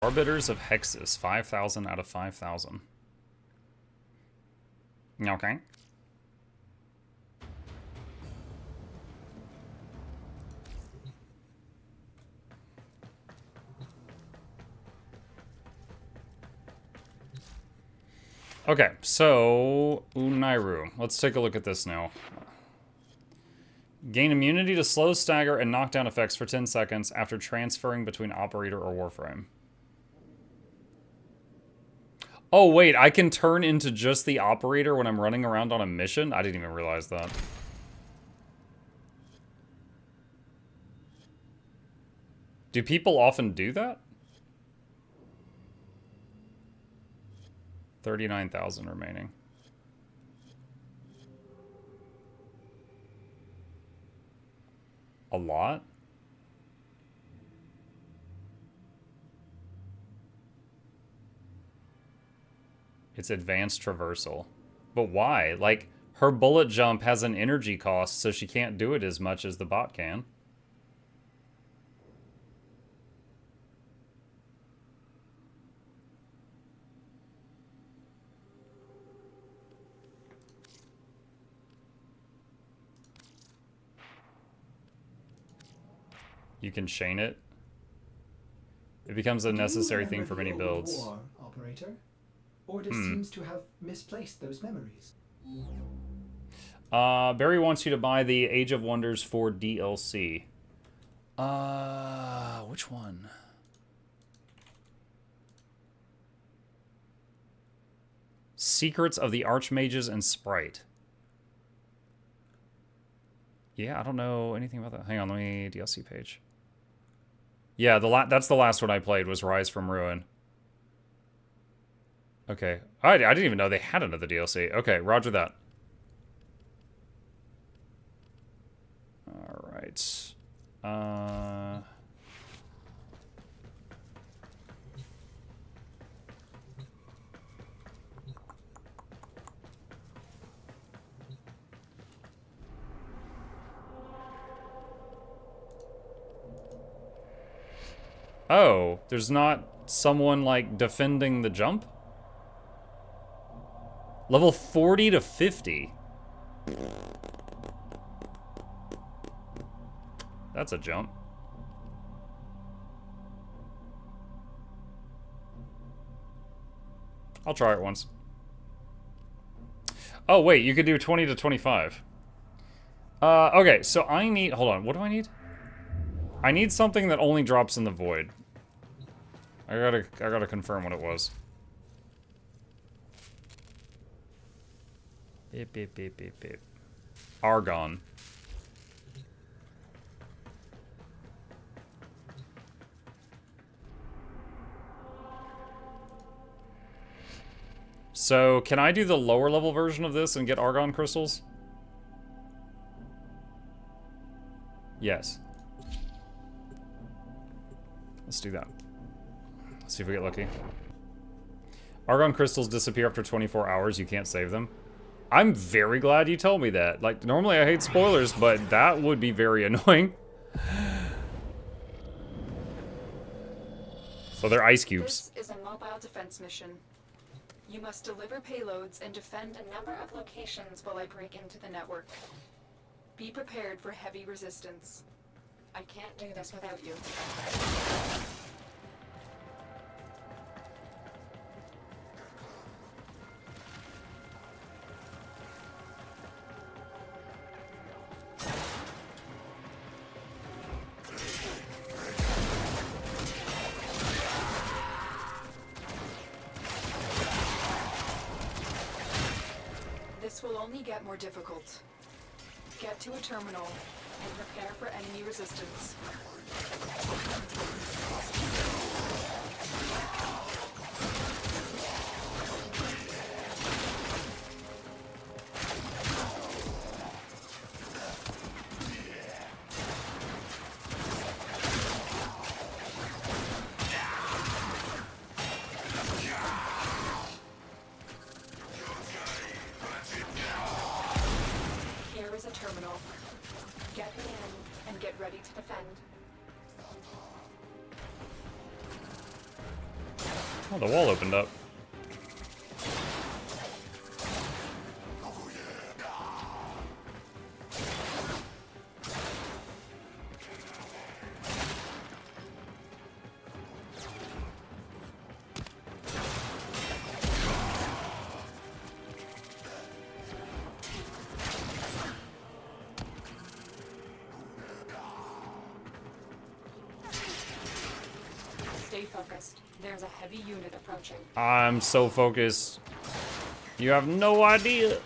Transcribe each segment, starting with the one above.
Arbiters of Hexus, 5,000 out of 5,000. Okay. Okay, so Unairu. Let's take a look at this now. Gain immunity to slow, stagger, and knockdown effects for 10 seconds after transferring between operator or Warframe. Oh, wait, I can turn into just the operator when I'm running around on a mission? I didn't even realize that. Do people often do that? 39,000 remaining. A lot? It's advanced traversal. But why? Like, her bullet jump has an energy cost, so she can't do it as much as the bot can. You can chain it. It becomes a necessary thing for many builds. War, operator? Order seems to have misplaced those memories. Barry wants you to buy the Age of Wonders 4 DLC. Which one? Secrets of the Archmages and Sprite. Yeah, I don't know anything about that. Hang on, let me DLC page. Yeah, that's the last one I played was Rise from Ruin. Okay. I didn't even know they had another DLC. Okay, roger that. Alright. Oh, there's not someone, like, defending the jump? Level 40 to 50. That's a jump. I'll try it once. Oh, wait, you could do 20 to 25. Okay, so I need... Hold on, what do I need? I need something that only drops in the void. I gotta confirm what it was. Beep, beep, beep, beep, beep. Argon. So, can I do the lower level version of this and get Argon crystals? Yes. Let's do that. Let's see if we get lucky. Argon crystals disappear after 24 hours. You can't save them. I'm very glad you told me that. Like, normally I hate spoilers, but that would be very annoying. So they're ice cubes. This is a mobile defense mission. You must deliver payloads and defend a number of locations while I break into the network. Be prepared for heavy resistance. I can't do this without you. This will only get more difficult. Get to a terminal and prepare for enemy resistance. Here is a terminal. Get me in and get ready to defend. Oh, the wall opened up. Stay focused. There's a heavy unit approaching. I'm so focused. You have no idea.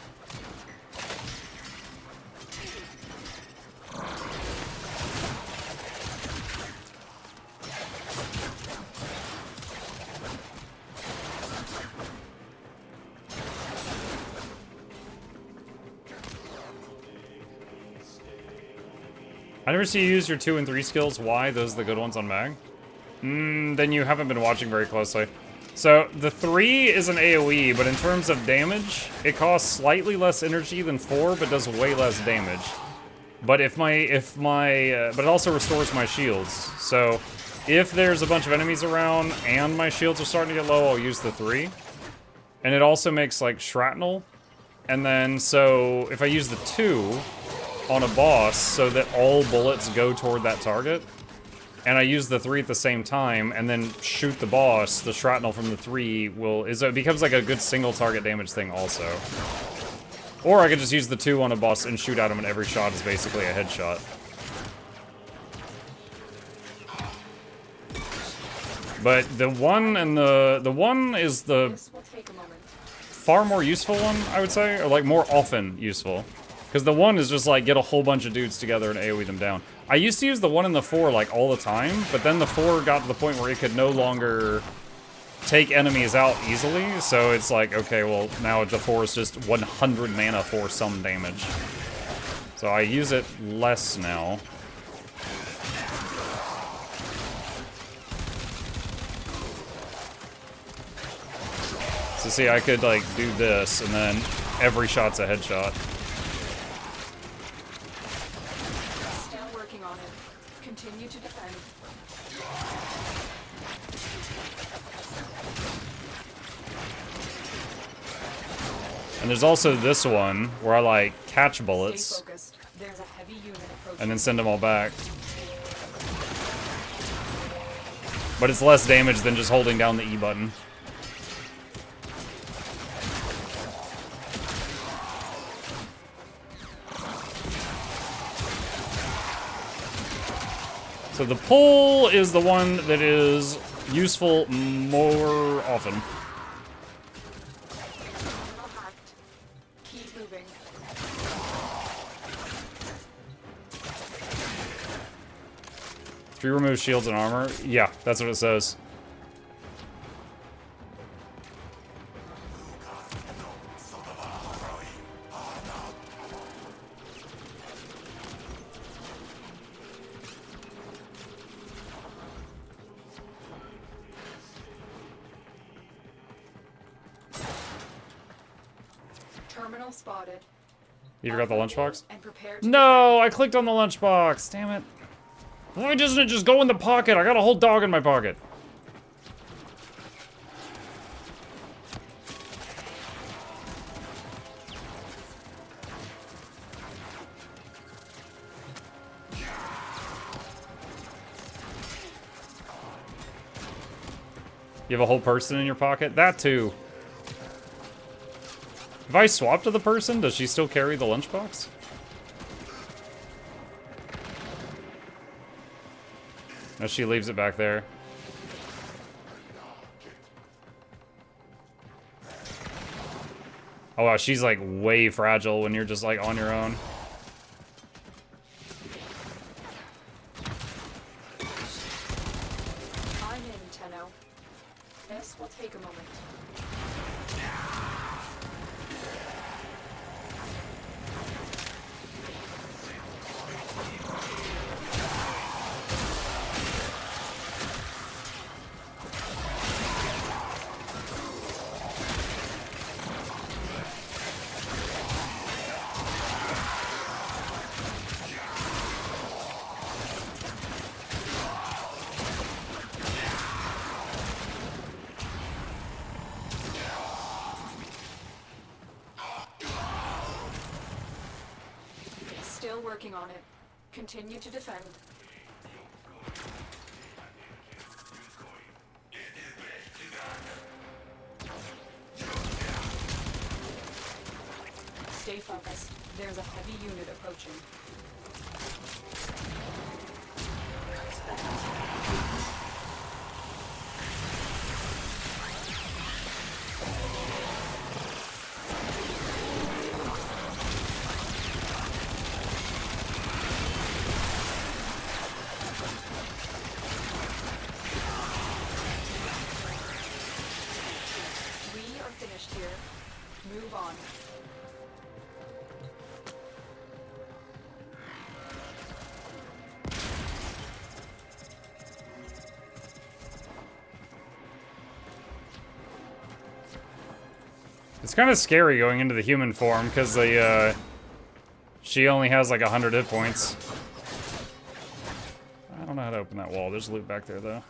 I never see you use your 2 and 3 skills. Why? Those are the good ones on Mag? Then you haven't been watching very closely. So, the 3 is an AoE, but in terms of damage, it costs slightly less energy than 4, but does way less damage. But but it also restores my shields. So, if there's a bunch of enemies around and my shields are starting to get low, I'll use the 3. And it also makes, like, shrapnel. And then, so, if I use the 2 on a boss so that all bullets go toward that target, and I use the 3 at the same time, and then shoot the boss, the shrapnel from the 3 it becomes like a good single target damage thing also. Or I could just use the 2 on a boss and shoot at him, and every shot is basically a headshot. But the 1 and the 1 is the This will take a moment. far more useful one, I would say, or like more often useful. Because the 1 is just like, get a whole bunch of dudes together and AoE them down. I used to use the 1 and the 4 like all the time, but then the 4 got to the point where it could no longer take enemies out easily, so it's like, okay, well, now the 4 is just 100 mana for some damage. So I use it less now. So see, I could like do this, and then every shot's a headshot. Still working on it. Continue to defend. And there's also this one where I like catch Stay bullets focused. There's a heavy unit approaching. and then send them all back. But it's less damage than just holding down the E button. So the pull is the one that is useful more often. Terminal hacked. Keep moving. Tree removes shields and armor. Yeah, that's what it says. Terminal spotted. You forgot the lunchbox? And prepare to No, I clicked on the lunchbox. Damn it. Why doesn't it just go in the pocket? I got a whole dog in my pocket. You have a whole person in your pocket? That too. If I swap to the person, does she still carry the lunchbox? No, she leaves it back there. Oh wow, she's like way fragile when you're just like on your own. I'm in, Tenno. This will take a moment. working on it. Continue to defend. Stay focused. There's a heavy unit approaching. We are finished here. Move on. It's kind of scary going into the human form because she only has like 100 hit points. I don't know how to open that wall. There's loot back there though.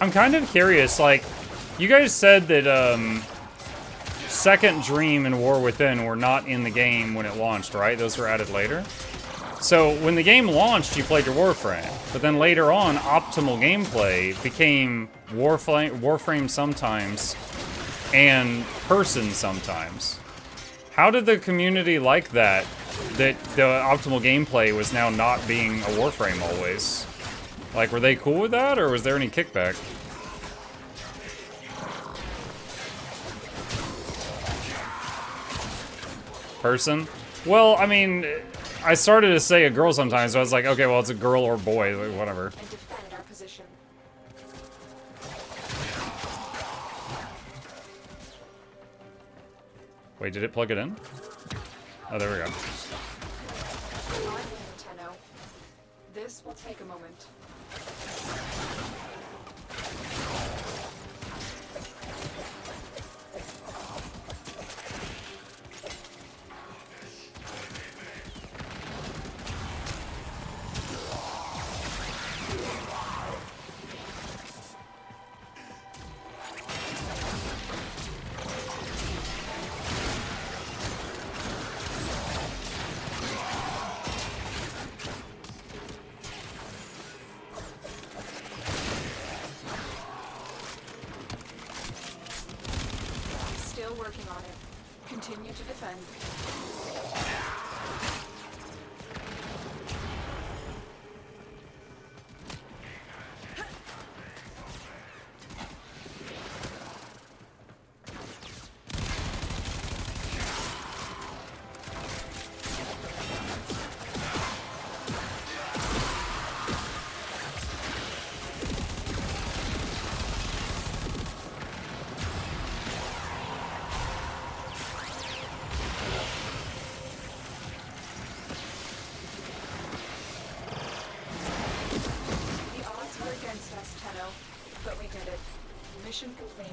I'm kind of curious, like, you guys said that Second Dream and War Within were not in the game when it launched, right? Those were added later? So, when the game launched, you played your Warframe. But then later on, optimal gameplay became Warframe sometimes and Person sometimes. How did the community like that the optimal gameplay was now not being a Warframe always? Like, were they cool with that, or was there any kickback? Person? Well, I mean, I started to say a girl sometimes, so I was like, okay, well, it's a girl or boy, like, whatever. And defend our position. Wait, did it plug it in? Oh, there we go. I'm in, Tenno. This will take a moment. Still working on it. Continue to defend. The odds were against us, Tenno, but we did it. Mission complete.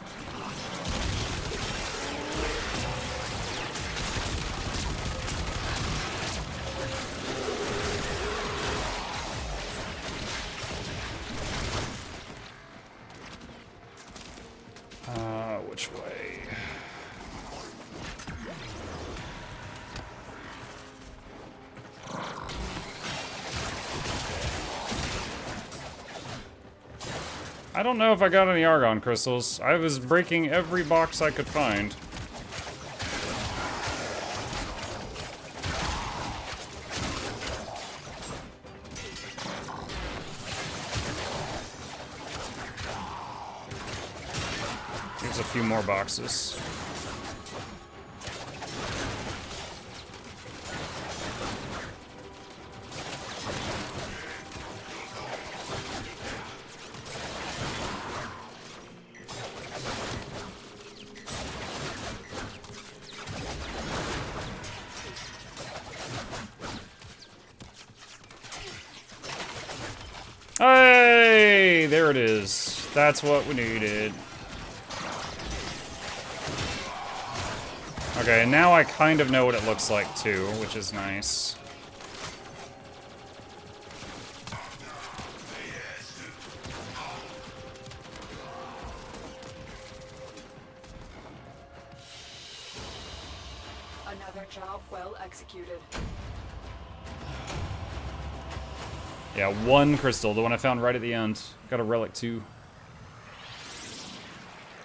Which way? I don't know if I got any Argon crystals. I was breaking every box I could find. There's a few more boxes. Hey, there it is. That's what we needed. Okay, now I kind of know what it looks like too, which is nice. Another job well executed. Yeah, 1 crystal, the one I found right at the end. Got a relic too.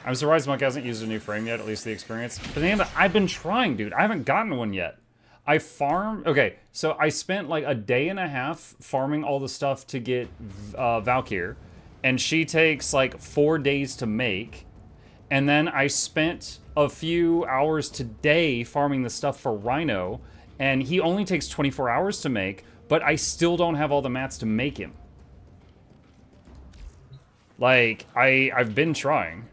I'm surprised Monk hasn't used a new frame yet, at least the experience. But then I've been trying, dude. I haven't gotten one yet. I farmed... Okay, so I spent like a day and a half farming all the stuff to get Valkyr. And she takes like 4 days to make. And then I spent a few hours today farming the stuff for Rhino. And he only takes 24 hours to make. But I still don't have all the mats to make him. Like, I've been trying.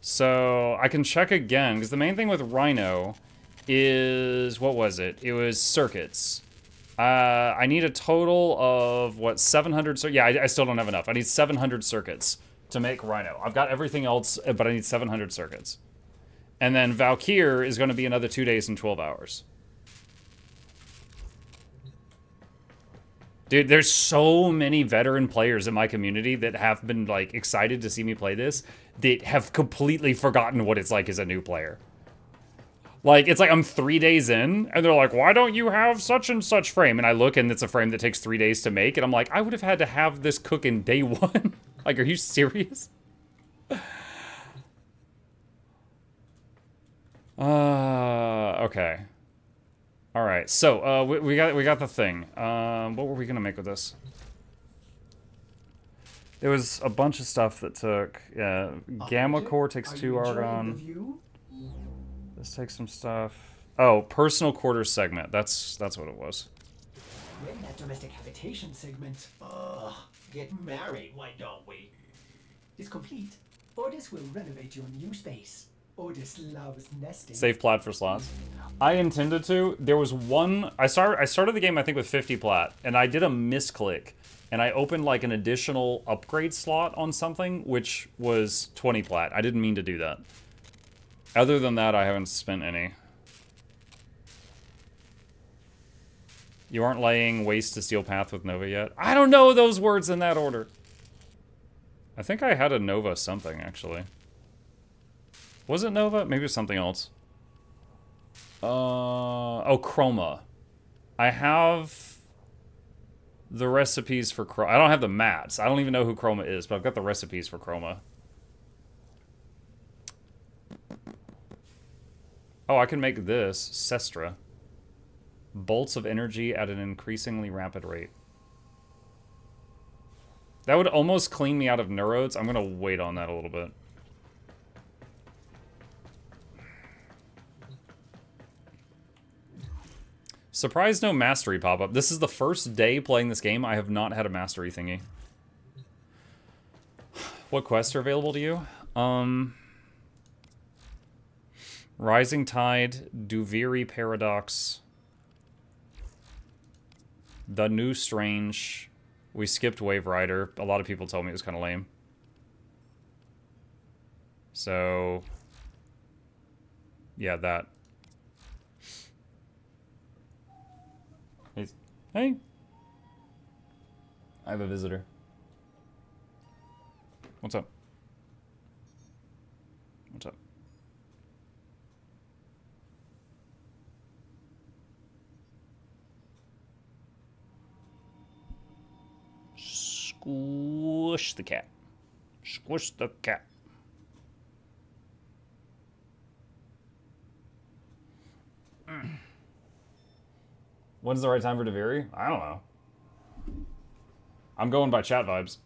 So, I can check again, because the main thing with Rhino is... What was it? It was circuits. I need a total of, what, 700... Yeah, I still don't have enough. I need 700 circuits to make Rhino. I've got everything else, but I need 700 circuits. And then Valkyr is going to be another 2 days and 12 hours. Dude, there's so many veteran players in my community that have been, like, excited to see me play this that have completely forgotten what it's like as a new player. Like, it's like I'm 3 days in, and they're like, why don't you have such and such frame? And I look, and it's a frame that takes 3 days to make, and I'm like, I would have had to have this cook in day 1. Like, are you serious? Okay. All right, so we got the thing. What were we gonna make with this? There was a bunch of stuff that took. Yeah, Gamma Core takes 2 argon. This takes some stuff. Oh, personal quarters segment. That's what it was. We're in that domestic habitation segment. Ugh, get married, why don't we? Is complete. Ordis will renovate your new space. Ordis loves nesting. Save plat for slots. I intended to. There was one. I started the game I think with 50 plat, and I did a misclick, and I opened like an additional upgrade slot on something, which was 20 plat. I didn't mean to do that. Other than that, I haven't spent any. You aren't laying waste to steel path with Nova yet? I don't know those words in that order. I think I had a Nova something, actually. Was it Nova? Maybe it was something else. Oh, Chroma. I have the recipes for Chroma. I don't have the mats. I don't even know who Chroma is, but I've got the recipes for Chroma. Oh, I can make this. Sestra. Bolts of energy at an increasingly rapid rate. That would almost clean me out of neurodes. I'm going to wait on that a little bit. Surprised no mastery pop-up. This is the first day playing this game I have not had a mastery thingy. What quests are available to you? Rising Tide, Duviri Paradox, The New Strange. We skipped Wave Rider. A lot of people told me it was kind of lame. So, yeah, that. Hey. I have a visitor. What's up? What's up? Squish the cat. Squish the cat. When's the right time for Deviri? I don't know. I'm going by chat vibes.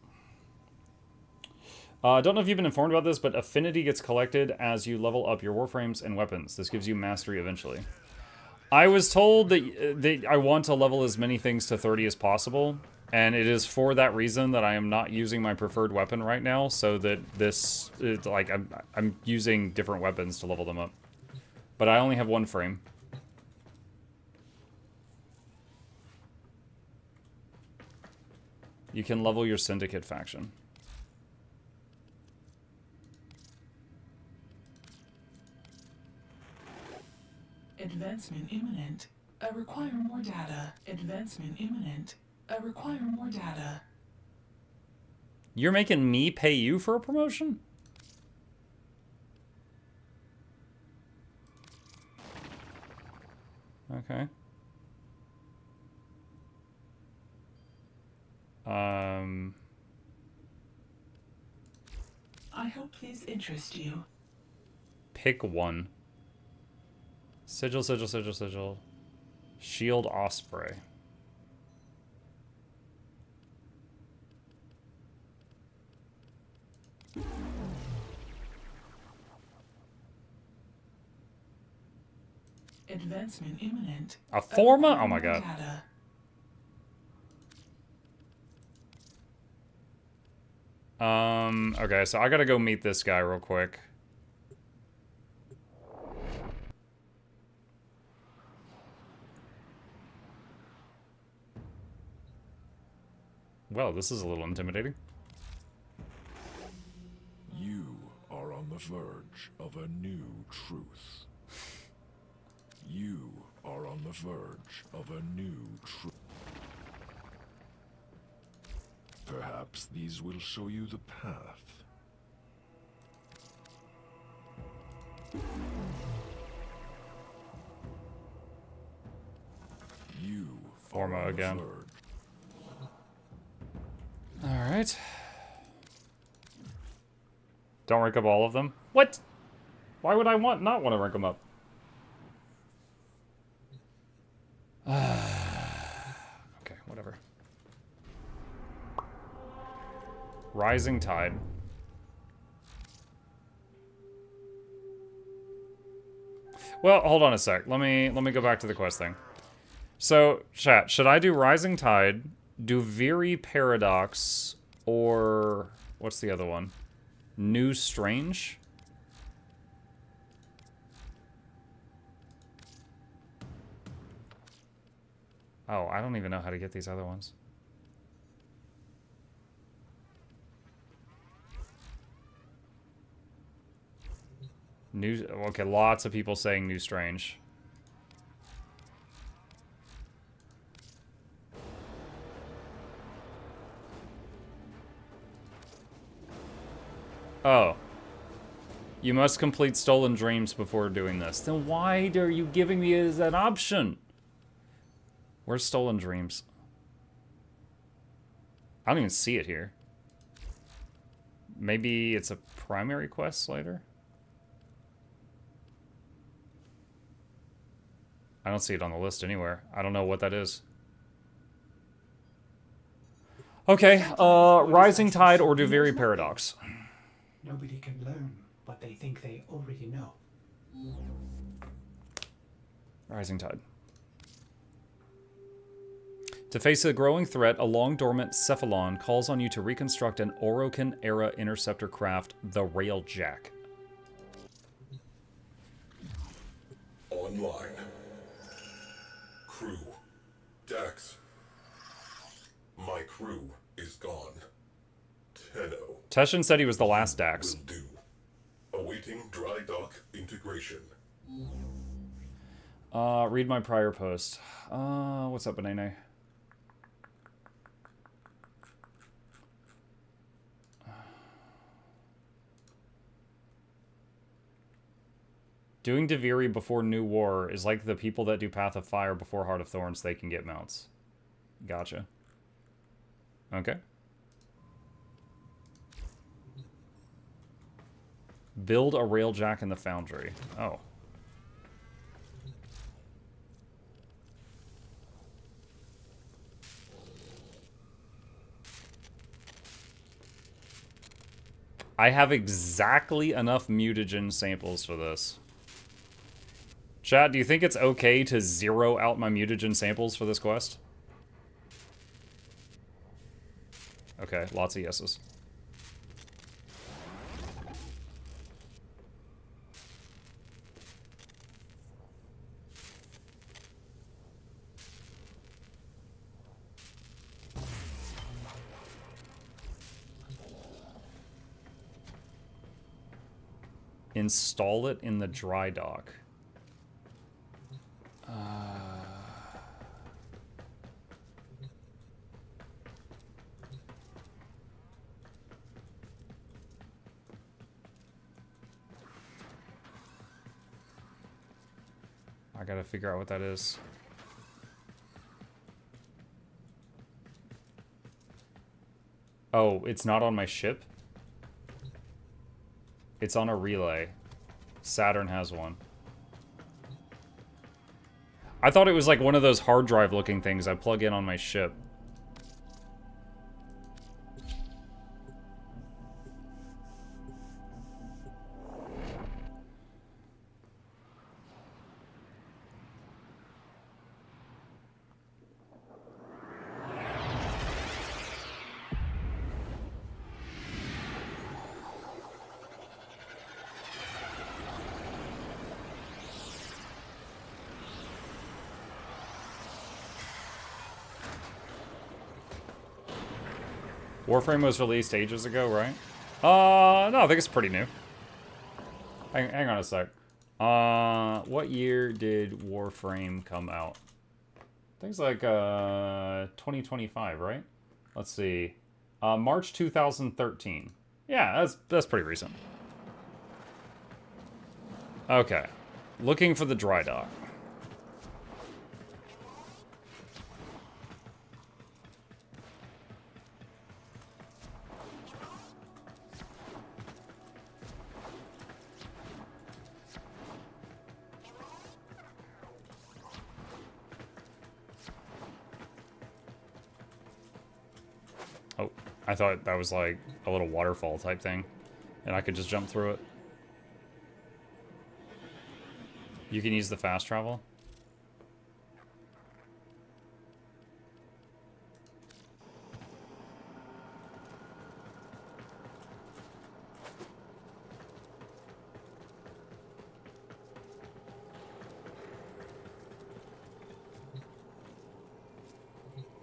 I don't know if you've been informed about this, but affinity gets collected as you level up your warframes and weapons. This gives you mastery eventually. I was told that I want to level as many things to 30 as possible, and it is for that reason that I am not using my preferred weapon right now, so that this is like I'm using different weapons to level them up. But I only have one frame. You can level your syndicate faction. Advancement imminent. I require more data. Advancement imminent. I require more data. You're making me pay you for a promotion? Okay. I hope these interest you. Pick one. Sigil, sigil, sigil, sigil. Shield Osprey. Advancement imminent. A Forma? Acquire Oh my more god. data. Okay, so I gotta go meet this guy real quick. Well, this is a little intimidating. You are on the verge of a new truth. You are on the verge of a new truth. Perhaps these will show you the path. You Forma are on again. the verge. Alright. Don't rank up all of them? What? Why would I not want to rank them up? Okay, whatever. Rising Tide. Well, hold on a sec. Let me go back to the quest thing. So, chat, should I do Rising Tide, do Viri Paradox, or what's the other one? New Strange? Oh, I don't even know how to get these other ones. New, okay, lots of people saying New Strange. Oh. You must complete Stolen Dreams before doing this. Then why are you giving me as an option? Where's Stolen Dreams? I don't even see it here. Maybe it's a primary quest later? I don't see it on the list anywhere. I don't know what that is. Okay, Rising Tide or Duviri Paradox. Nobody can learn what they think they already know. Rising Tide. To face a growing threat, a long-dormant Cephalon calls on you to reconstruct an Orokin-era interceptor craft, the Railjack. Online. Crew. Dax. My crew is gone. Tenno. Teshin said he was the last Dax. Will do. Awaiting dry dock integration. Read my prior post. What's up, Banane? Doing Deviri before New War is like the people that do Path of Fire before Heart of Thorns, they can get mounts. Gotcha. Okay. Build a railjack in the foundry. Oh. I have exactly enough mutagen samples for this. Chat, do you think it's okay to zero out my mutagen samples for this quest? Okay, lots of yeses. Install it in the dry dock. I gotta figure out what that is. Oh, it's not on my ship? It's on a relay. Saturn has one. I thought it was like one of those hard drive looking things I plug in on my ship. Warframe was released ages ago, right? No, I think it's pretty new. Hang on a sec. What year did Warframe come out? Things like 2025, right? Let's see. March 2013. Yeah, that's pretty recent. Okay. Looking for the dry dock. Oh, I thought that was like a little waterfall type thing, and I could just jump through it. You can use the fast travel.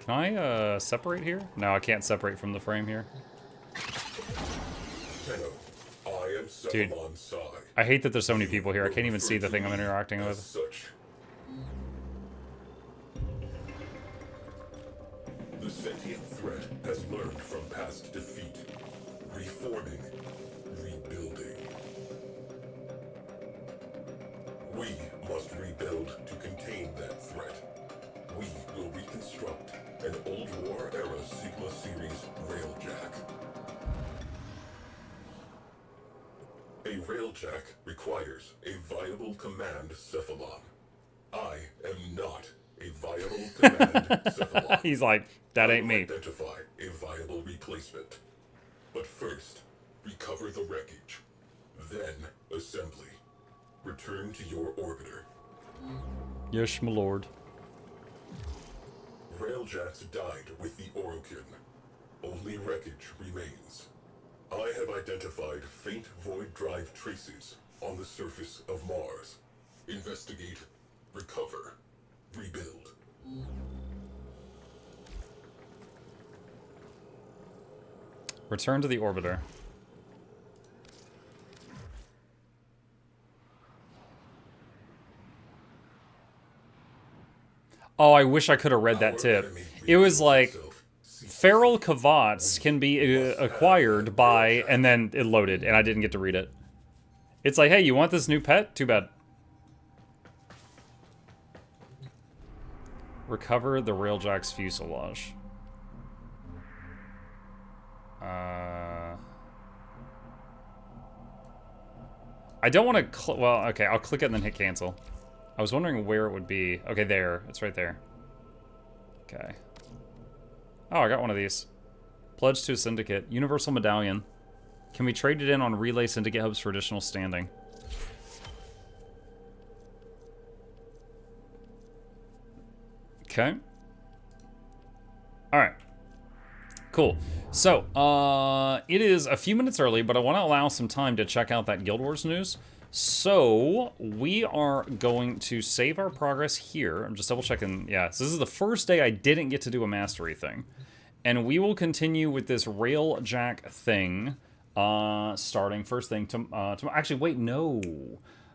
Can I separate here? No, I can't separate from the frame here. Dude, I hate that there's so many people here. I can't even see the thing I'm interacting with. The sentient threat has learned from past defeat, reforming, rebuilding. We must rebuild to contain that threat. We will reconstruct an old war-era Sigma Series railjack. A railjack requires a viable command cephalon. I am not a viable command cephalon. He's like, that ain't me. Identify a viable replacement. But first, recover the wreckage. Then, assembly. Return to your orbiter. Yes, my lord. Railjacks died with the Orokin. Only wreckage remains. I have identified faint void drive traces on the surface of Mars. Investigate, recover, rebuild. Return to the orbiter. Oh, I wish I could have read that tip. It was like, feral Kavats can be acquired by, and then it loaded, and I didn't get to read it. It's like, hey, you want this new pet? Too bad. Recover the Railjack's fuselage. I don't want to, well, okay, I'll click it and then hit cancel. I was wondering where it would be. Okay, there. It's right there. Okay. Oh, I got one of these. Pledge to a syndicate. Universal medallion. Can we trade it in on relay syndicate hubs for additional standing? Okay. Alright. Cool. So, it is a few minutes early, but I want to allow some time to check out that Guild Wars news. So, we are going to save our progress here. I'm just double checking. Yeah, so this is the first day I didn't get to do a mastery thing. And we will continue with this Railjack thing, starting first thing actually, wait, no.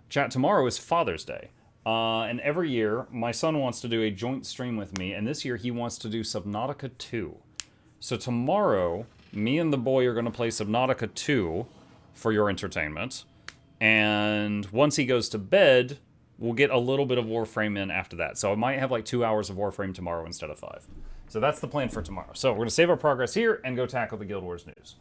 Chat, tomorrow is Father's Day. And every year, my son wants to do a joint stream with me, and this year he wants to do Subnautica 2. So tomorrow, me and the boy are going to play Subnautica 2 for your entertainment. And once he goes to bed, we'll get a little bit of Warframe in after that. So I might have like 2 hours of Warframe tomorrow instead of 5. So that's the plan for tomorrow. So we're going to save our progress here and go tackle the Guild Wars news.